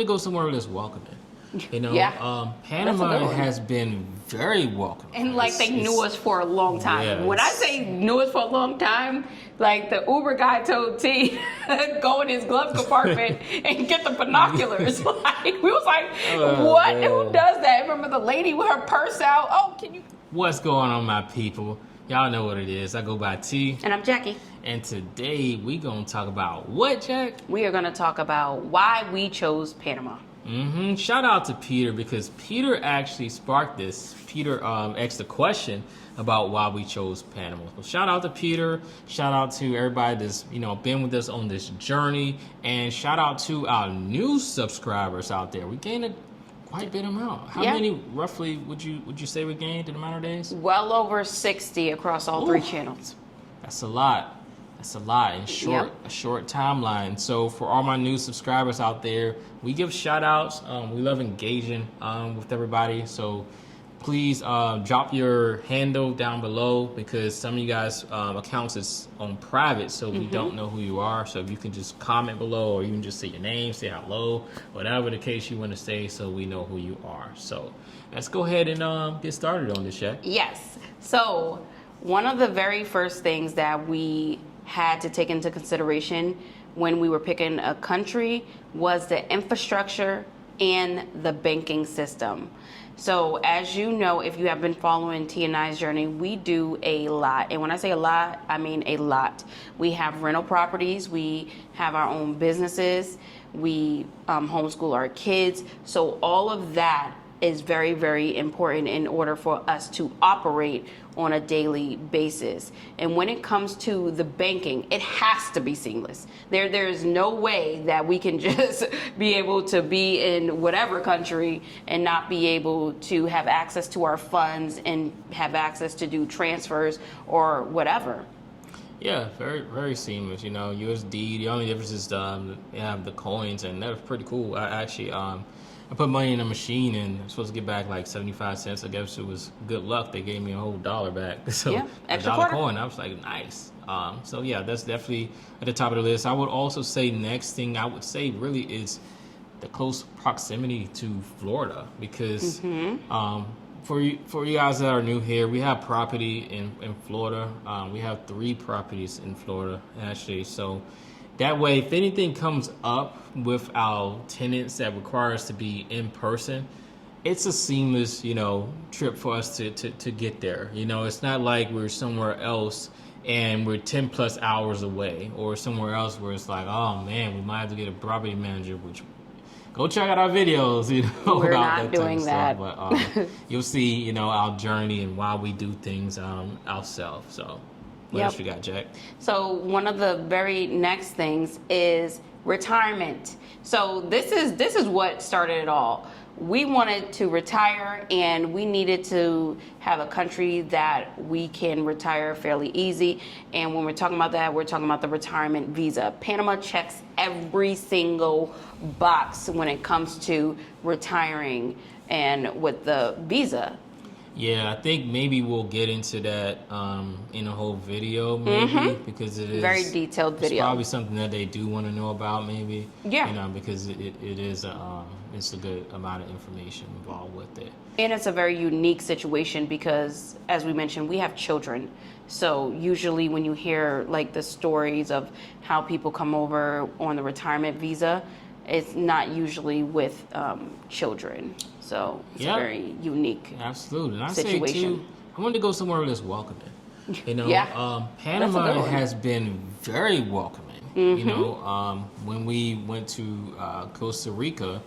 to go somewhere that's welcoming. Panama has been very welcoming. And like they knew us for a long time. Yes. When I say knew us for a long time, like the Uber guy told T, go in his glove compartment and get the binoculars. Like we was like, what? Man. Who does that? Remember the lady with her purse out? Oh, can you? What's going on, my people? Y'all know what it is. I go by T. And I'm Jackie. And today we gonna talk about what, Jack? We are gonna talk about why we chose Panama. Shout out to Peter, because Peter actually sparked this. Peter asked a question about why we chose Panama. So shout out to Peter. Shout out to everybody that's been with us on this journey, and shout out to our new subscribers out there. We gained quite a bit amount. How many roughly would you say we gained in a matter of days? Well over 60 across all three channels. That's a lot. That's a lot in a short timeline. So for all my new subscribers out there, we give shout outs. We love engaging with everybody. So please drop your handle down below, because some of you guys accounts is on private, so we don't know who you are. So if you can just comment below, or even just say your name, say hello, whatever the case you want to say, so we know who you are. So let's go ahead and get started on this, Jack. Yes. So one of the very first things that we had to take into consideration when we were picking a country was the infrastructure and the banking system. So as you know, if you have been following T and I's journey, we do a lot. And when I say a lot, I mean a lot. We have rental properties, we have our own businesses, we homeschool our kids. So all of that is very, very important in order for us to operate on a daily basis. And when it comes to the banking, it has to be seamless. There is no way that we can just be able to be in whatever country and not be able to have access to our funds and have access to do transfers or whatever. Yeah, very, very seamless. USD, the only difference is they have the coins, and that was pretty cool. I put money in a machine, and I'm supposed to get back like 75 cents. I guess it was good luck. They gave me a whole $1 back. So a dollar coin, I was like, nice. So yeah, that's definitely at the top of the list. I would also say next thing I would say really is the close proximity to Florida, because for you guys that are new here, we have property in Florida. We have 3 properties in Florida, actually. So that way, if anything comes up with our tenants that require us to be in person, it's a seamless, trip for us to get there. It's not like we're somewhere else and we're 10 plus hours away, or somewhere else where it's like, oh man, we might have to get a property manager, which go check out our videos, We're about not that doing that. Stuff. But you'll see, our journey and why we do things ourselves. So what else you got, Jack? So one of the very next things is retirement. So this is what started it all. We wanted to retire, and we needed to have a country that we can retire fairly easy. And when we're talking about that, we're talking about the retirement visa. Panama checks every single box when it comes to retiring and with the visa. Yeah, I think maybe we'll get into that in a whole video, maybe, because it is very detailed video. It's probably something that they do want to know about, maybe. Yeah. Because it is it's a good amount of information involved with it. And it's a very unique situation because, as we mentioned, we have children. So usually when you hear like the stories of how people come over on the retirement visa, it's not usually with children. So it's a very unique Absolutely. And situation. I say too, I wanted to go somewhere that's welcoming. Panama has been very welcoming. When we went to Costa Rica,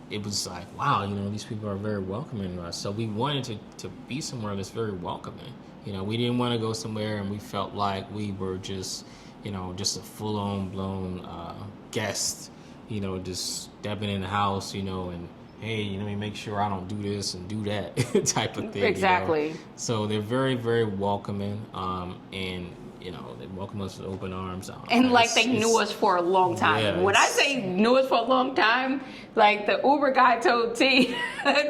it was like, wow, these people are very welcoming to us. So we wanted to be somewhere that's very welcoming. We didn't want to go somewhere and we felt like we were just a full-on blown guest, just stepping in the house, and hey, make sure I don't do this and do that type of thing. Exactly. So they're very, very welcoming. And they welcome us with open arms. And like they knew us for a long time. Yeah, When I say knew us for a long time, like the Uber guy told T,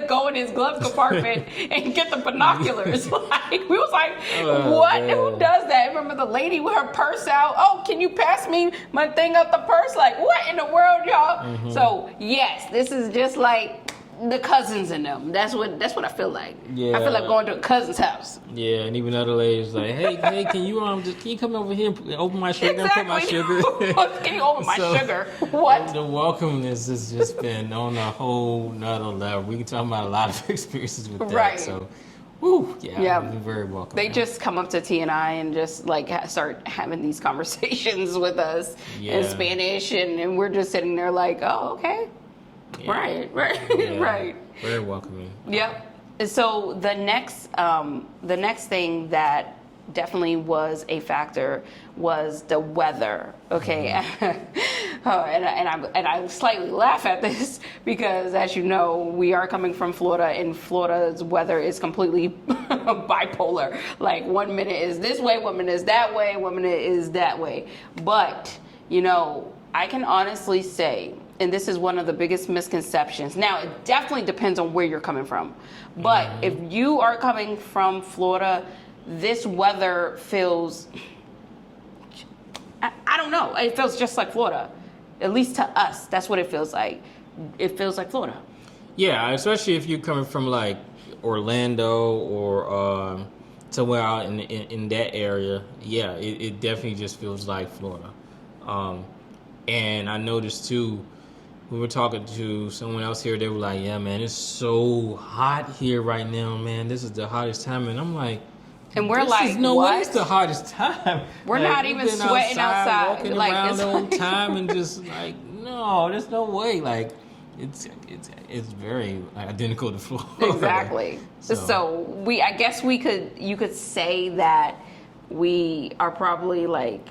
go in his glove compartment and get the binoculars. Like we was like, what? Man. Who does that? Remember the lady with her purse out? Oh, can you pass me my thing out the purse? Like what in the world, y'all? Mm-hmm. So yes, this is just like the cousins in them. That's what I feel like. Yeah. I feel like going to a cousin's house. Yeah, and even other ladies like, hey, can you come over here and open my sugar and put my sugar? Can you open my sugar? What? The welcomeness has just been on a whole nother level. We can talk about a lot of experiences with that. Right. So, woo, yeah. We're very welcome. They just come up to T and I and just like start having these conversations with us in Spanish, and we're just sitting there like, oh, okay. Yeah. Right, Yeah. right. Very welcoming. Yep. So the next thing that definitely was a factor was the weather. Okay, and I slightly laugh at this because, as you know, we are coming from Florida, and Florida's weather is completely bipolar. Like 1 minute is this way, 1 minute is that way, 1 minute is that way. But I can honestly say, and this is one of the biggest misconceptions. Now, it definitely depends on where you're coming from. But if you are coming from Florida, this weather feels, I don't know, it feels just like Florida. At least to us, that's what it feels like. It feels like Florida. Yeah, especially if you're coming from like Orlando or somewhere out in that area. Yeah, it definitely just feels like Florida. And I noticed too, we were talking to someone else here. They were like, "Yeah, man, it's so hot here right now, man. This is the hottest time." And I'm like, and we're like, no what? way it's the hottest time. We're like, not even sweating outside. Walking like, around it's the whole time and just like, no, there's no way. Like, it's very identical to Florida. Exactly. So I guess you could say that we are probably like,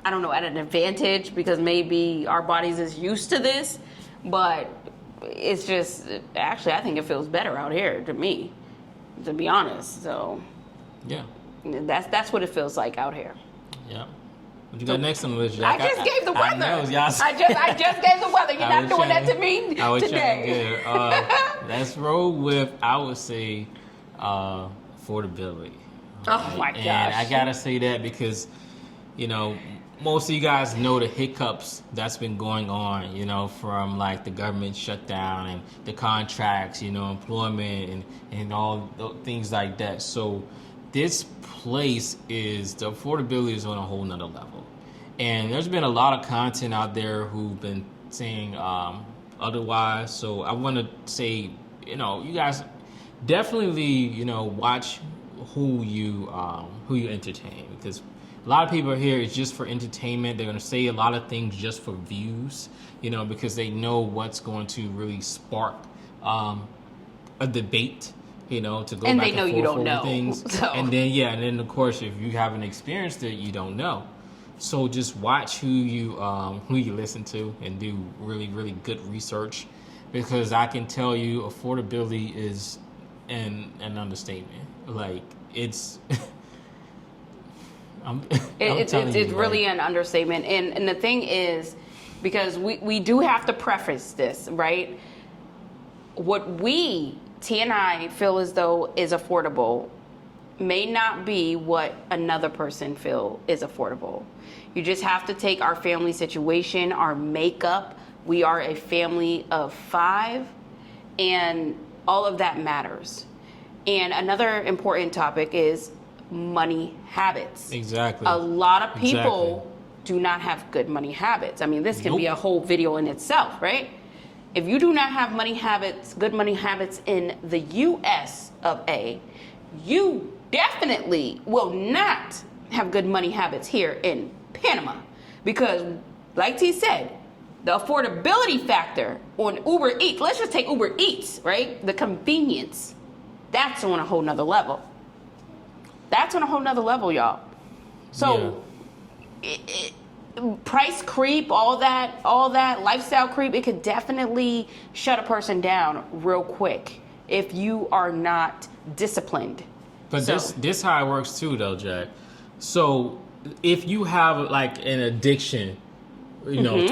I don't know, at an advantage because maybe our bodies is used to this, but it's just, actually, I think it feels better out here to me, to be honest. So yeah, that's what it feels like out here. Yeah. What you got next on the list, Jack? I just gave the weather. I know, y'all. I just gave the weather. You're not doing that to me I was today. trying to get let's roll with, I would say, affordability. Oh my gosh. And I gotta say that because, most of you guys know the hiccups that's been going on, from like the government shutdown and the contracts, employment and all things like that. So this place the affordability is on a whole nother level. And there's been a lot of content out there who've been saying otherwise. So I want to say, you guys definitely, watch who you entertain, because a lot of people here is just for entertainment. They're going to say a lot of things just for views, because they know what's going to really spark a debate, to go and back they and know forth you don't over know. things. So. And then of course, if you haven't experienced it, you don't know. So just watch who you listen to and do really, really good research, because I can tell you affordability is an understatement. Like it's it's really an understatement. And the thing is, because we do have to preface this, right? What T and I feel as though is affordable may not be what another person feel is affordable. You just have to take our family situation, our makeup. We are a family of 5, and all of that matters. And another important topic is money habits. Exactly. A lot of people do not have good money habits. I mean, this can be a whole video in itself, right? If you do not have good money habits in the US of A, you definitely will not have good money habits here in Panama. Because, like T said, the affordability factor on Uber Eats, let's just take Uber Eats, right? The convenience, that's on a whole nother level. That's on a whole nother level, y'all. So, price creep, all that lifestyle creep, it could definitely shut a person down real quick if you are not disciplined. But this how it works too, though, Jack. So if you have like an addiction, you know,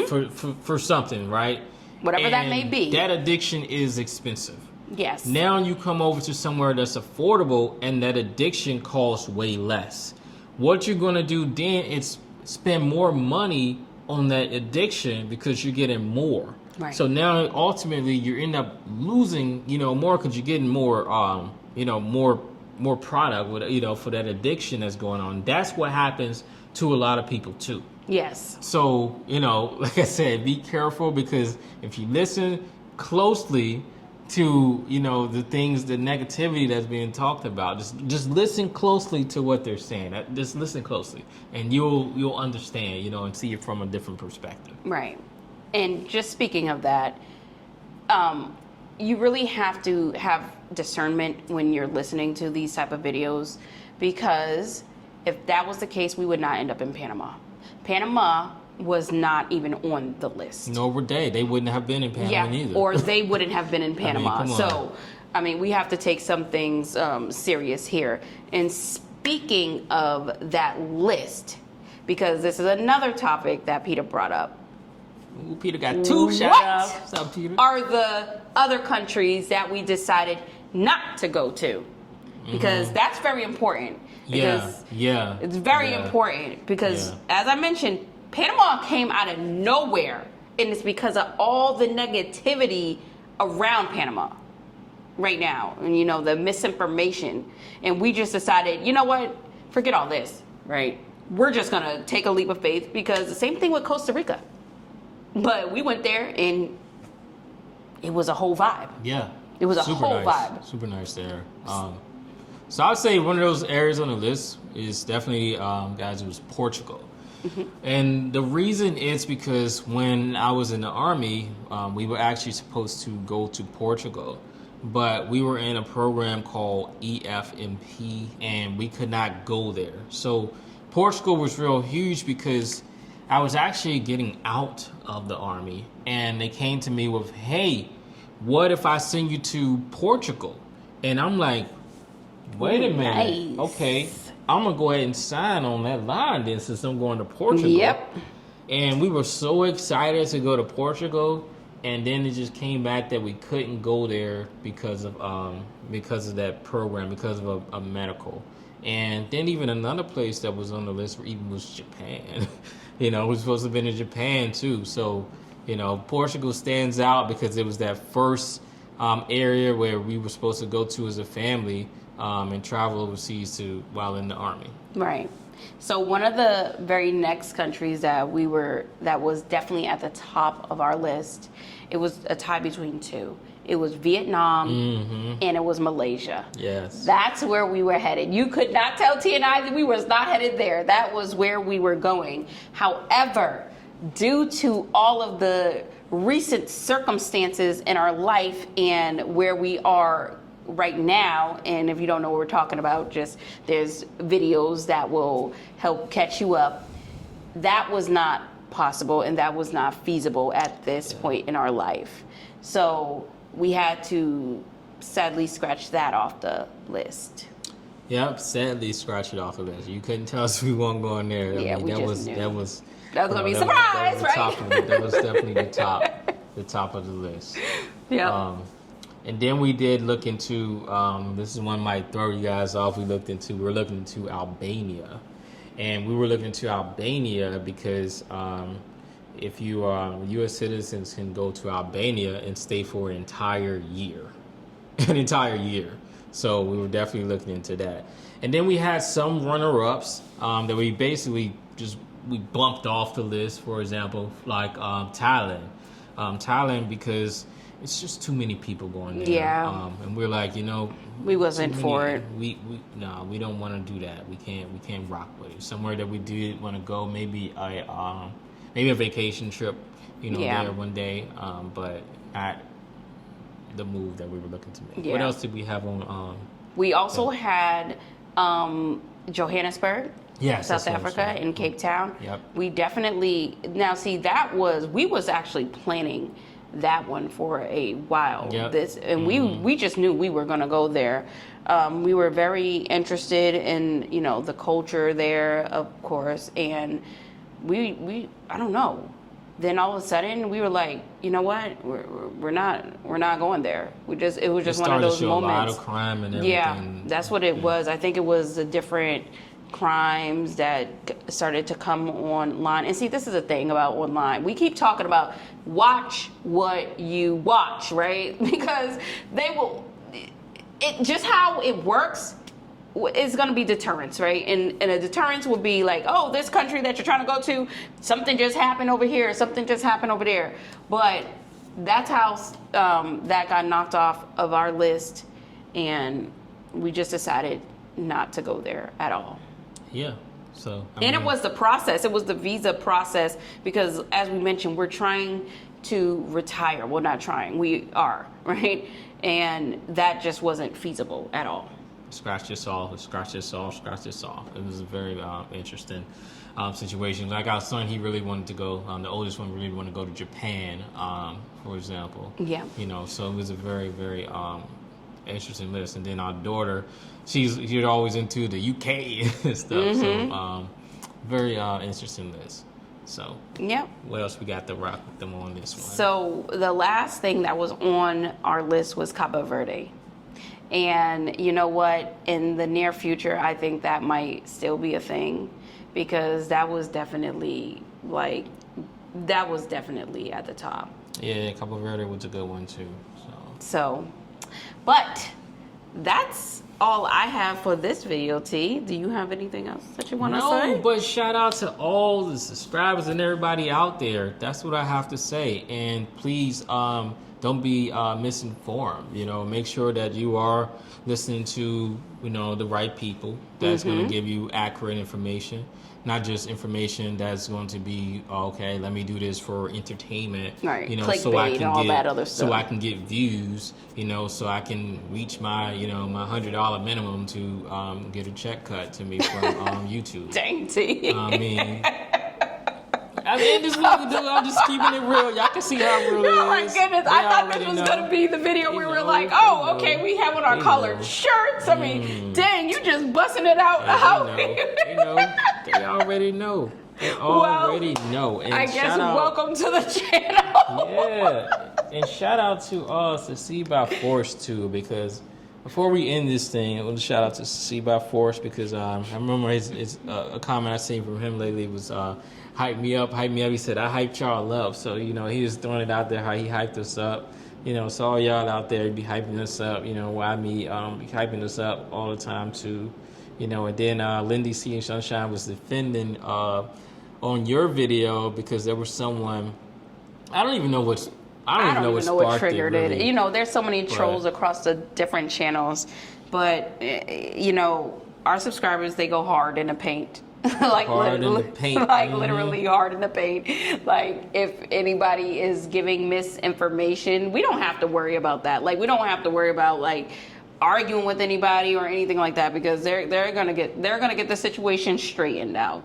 for something, right? Whatever that may And be. that addiction is expensive. Yes. Now you come over to somewhere that's affordable and that addiction costs way less. What you're going to do then is spend more money on that addiction because you're getting more. Right. So now ultimately you end up losing, you know, more because you're getting more, you know, more product with, you know, for that addiction that's going on. That's what happens to a lot of people too. Yes. So, you know, like I said, be careful because if you listen closely to, you know, the things, the negativity that's being talked about, just listen closely to what they're saying. Just listen closely and you'll understand, you know, and see it from a different perspective. Right. And just speaking of that, you really have to have discernment when you're listening to these type of videos, because if that was the case, we would not end up in Panama. Panama was not even on the list. Nor were they. They wouldn't have been in Panama either. Or they wouldn't have been in Panama. come on. So, I mean, we have to take some things serious here. And speaking of that list, because this is another topic that Peter brought up. Ooh, Peter got two shout-outs. What's up, Peter? Are the other countries that we decided not to go to? Because that's very important. Because it's very important because, as I mentioned, Panama came out of nowhere, and it's because of all the negativity around Panama right now, and you know, the misinformation. And we just decided, you know what, forget all this, right? We're just gonna take a leap of faith, because the same thing with Costa Rica. But we went there and it was a whole vibe. Yeah. It was a Super whole nice. vibe. Super nice there. So I would say one of those areas on the list is definitely, guys, it was Portugal. And the reason is because when I was in the Army, we were actually supposed to go to Portugal. But we were in a program called EFMP, and we could not go there. So Portugal was real huge because I was actually getting out of the Army. And they came to me with, hey, what if I send you to Portugal? And I'm like, wait a minute. Nice. Okay, I'm going to go ahead and sign on that line then, since I'm going to Portugal. Yep. And we were so excited to go to Portugal, and then it just came back that we couldn't go there because of that program, because of a medical. And then even another place that was on the list even was Japan. You know, we're supposed to have been in Japan too. So, you know, Portugal stands out because it was that first area where we were supposed to go to as a family and travel overseas to while in the Army. Right. So one of the very next countries that was definitely at the top of our list, it was a tie between two. It was Vietnam and it was Malaysia. Yes. That's where we were headed. You could not tell T and I that we was not headed there. That was where we were going. However, due to all of the recent circumstances in our life and where we are right now, and if you don't know what we're talking about, just there's videos that will help catch you up. That was not possible and that was not feasible at this point in our life. So we had to sadly scratch that off the list. Yep, sadly scratch it off the list. You couldn't tell us we weren't going there. Yeah, we just just knew. That was gonna be a surprise, right? That was definitely the top of the list. Yeah. And then we did look into, this is one might throw you guys off, we're looking into Albania. And we were looking into Albania because if you are U.S. citizens can go to Albania and stay for an entire year. An entire year. So we were definitely looking into that. And then we had some runner-ups that we basically we bumped off the list, for example, like Thailand. Thailand because it's just too many people going there. Yeah. And we're like, you know, we wasn't for it. We we don't want to do that. We can't rock with it. Somewhere that we did want to go, maybe a vacation trip, you know, there one day, but not the move that we were looking to make. Yeah. What else did we have on? We also had Johannesburg. Yes, South Africa in Cape Town. Yep. We definitely we was actually planning that one for a while. Yep. We just knew we were going to go there. We were very interested in, you know, the culture there, of course, and we I don't know. Then all of a sudden we were like, you know what? We're not going there. It was just one of those moments. A lot of crime and everything. Yeah, that's what it was. I think it was the different crimes that started to come online. And see, this is the thing about online. We keep talking about watch what you watch, right? Because they will. It just how it works. It's going to be deterrence, right? And a deterrence will be like, oh, this country that you're trying to go to, something just happened over here, something just happened over there. But that's how that got knocked off of our list, and we just decided not to go there at all. Yeah. So. And it was the process. It was the visa process because, as we mentioned, we're trying to retire. Well, not trying. We are, right? And that just wasn't feasible at all. Scratch this off, scratch this off, scratch this off. It was a very interesting situation. Like our son, he really wanted to go. The oldest one really wanted to go to Japan, for example. Yeah. You know, so it was a very, very interesting list. And then our daughter, she's always into the UK and stuff. So very interesting list. So yep. What else we got to rock with them on this one? So the last thing that was on our list was Cabo Verde. And you know what? In the near future, I think that might still be a thing because that was definitely at the top. Yeah, Cabo Verde was a good one too. But that's all I have for this video, T. Do you have anything else that you want to say? No, but shout out to all the subscribers and everybody out there. That's what I have to say. And please, don't be misinformed. You know, make sure that you are listening to, you know, the right people that's going to give you accurate information, not just information that's going to be, okay, let me do this for entertainment, right? You know, clickbait so I can and all that other stuff. So I can get views, you know, so I can reach my, you know, my $100 minimum to get a check cut to me from YouTube. Dang, T. I mean, this is what we do. I'm just keeping it real. Y'all can see how real it is. Oh my goodness. I thought this was going to be the video where we're like, oh, okay, we have on our collared shirts. I mean, dang, you just busting it out. They already know. They already know. And I guess welcome to the channel. Yeah. And shout out to Succeed by Force, too, because before we end this thing, I want to shout out to Succeed by Force because I remember a comment I seen from him lately was, hype me up. He said, I hyped y'all up. So, you know, he was throwing it out there how he hyped us up. You know, so all y'all out there be hyping us up. You know, why me be hyping us up all the time too. You know, and then Lindy C and Sunshine was defending on your video because there was someone, I don't even know what triggered it. Really. You know, there's so many trolls across the different channels, but you know, our subscribers, they go hard in the paint. Literally hard in the paint. Like if anybody is giving misinformation, we don't have to worry about that. Like we don't have to worry about like arguing with anybody or anything like that because they're gonna get the situation straightened out.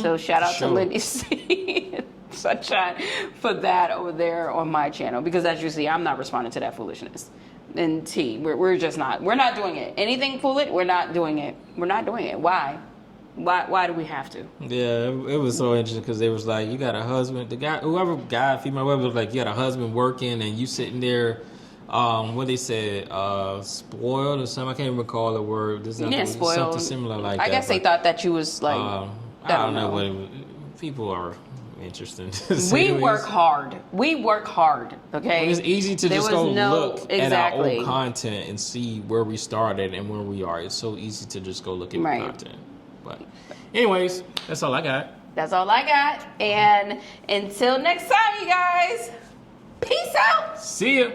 So shout out to Lindy C and Sunshine for that over there on my channel because as you see, I'm not responding to that foolishness. And T, we're just not. We're not doing it. Anything foolish, we're not doing it. We're not doing it. Why? Why do we have to? Yeah, it was so interesting because they was like, you got a husband. The guy, female, whoever was like, you got a husband working and you sitting there, what they said, spoiled or something. I can't even recall the word. Spoiled. Something similar like that. I guess they thought that you was like, I don't know what it was. People are interesting. We work hard. Okay. It's easy to just go look at our old content and see where we started and where we are. It's so easy to just go look at the content. But anyways, that's all I got. And until next time, you guys, peace out. See ya.